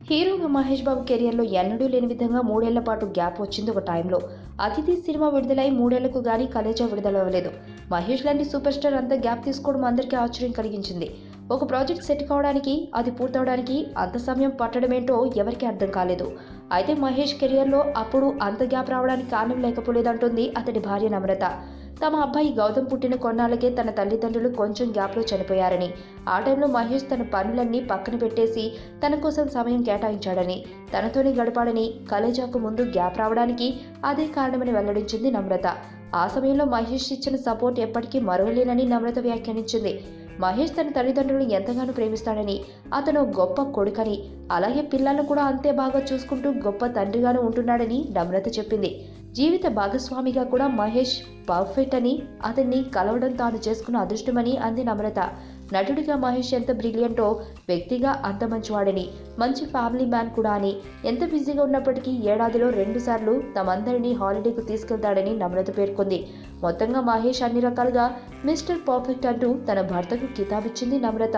హీరోగా మహేష్ బాబు కెరియర్లో ఎన్నడూ లేని విధంగా 3 ఏళ్ల పాటు గ్యాప్ వచ్చింది ఒక టైంలో. అతిథి సినిమా విడుదలై 3 ఏళ్లకు గానీ కలేజా విడుదలవ్వలేదు. మహేష్ లాంటి సూపర్ స్టార్ అంత గ్యాప్ తీసుకోవడం అందరికీ ఆశ్చర్యం కలిగించింది. ఒక ప్రాజెక్ట్ సెట్ కావడానికి, అది పూర్తవడానికి అంత సమయం పట్టడమేంటో ఎవరికీ అర్థం కాలేదు. అయితే మహేష్ కెరియర్లో అప్పుడు అంత గ్యాప్ రావడానికి కారణం లేకపోలేదంటోంది అతడి భార్య నమ్రత. తమ అబ్బాయి గౌతమ్ పుట్టిన కొన్నాళ్ళకే తన తల్లిదండ్రులు కొంచెం గ్యాప్లో చనిపోయారని, ఆ టైంలో మహేష్ తన పనులన్నీ పక్కన పెట్టేసి తన కోసం సమయం కేటాయించాడని, తనతోనే గడపాడని, కలేజాకు ముందు గ్యాప్ రావడానికి అదే కారణమని వెల్లడించింది నమ్రత. ఆ సమయంలో మహేష్ ఇచ్చిన సపోర్ట్ ఎప్పటికీ మరువలేనని నమ్రత వ్యాఖ్యానించింది. మహేష్ తన తల్లిదండ్రులను ఎంతగానో ప్రేమిస్తాడని, అతను గొప్ప కొడుకని, అలాగే పిల్లలను కూడా అంతే బాగా చూసుకుంటూ గొప్ప తండ్రిగాను ఉంటున్నాడని నమ్రత చెప్పింది. జీవిత భాగస్వామిగా కూడా మహేష్ పర్ఫెక్ట్ అని, అతన్ని కలవడం తాను చేసుకున్న అదృష్టమని అంది నమ్రత. నటుడిగా మహేష్ ఎంత బ్రిలియంటో, వ్యక్తిగా అంత మంచివాడని, మంచి ఫ్యామిలీ మ్యాన్ కూడా అని, ఎంత బిజీగా ఉన్నప్పటికీ ఏడాదిలో 2 సార్లు తమందరినీ హాలిడేకు తీసుకెళ్తాడని నమ్రత పేర్కొంది. మొత్తంగా మహేష్ అన్ని రకాలుగా మిస్టర్ పర్ఫెక్ట్ అంటూ తన భర్తకు కితాబిచ్చింది నమ్రత.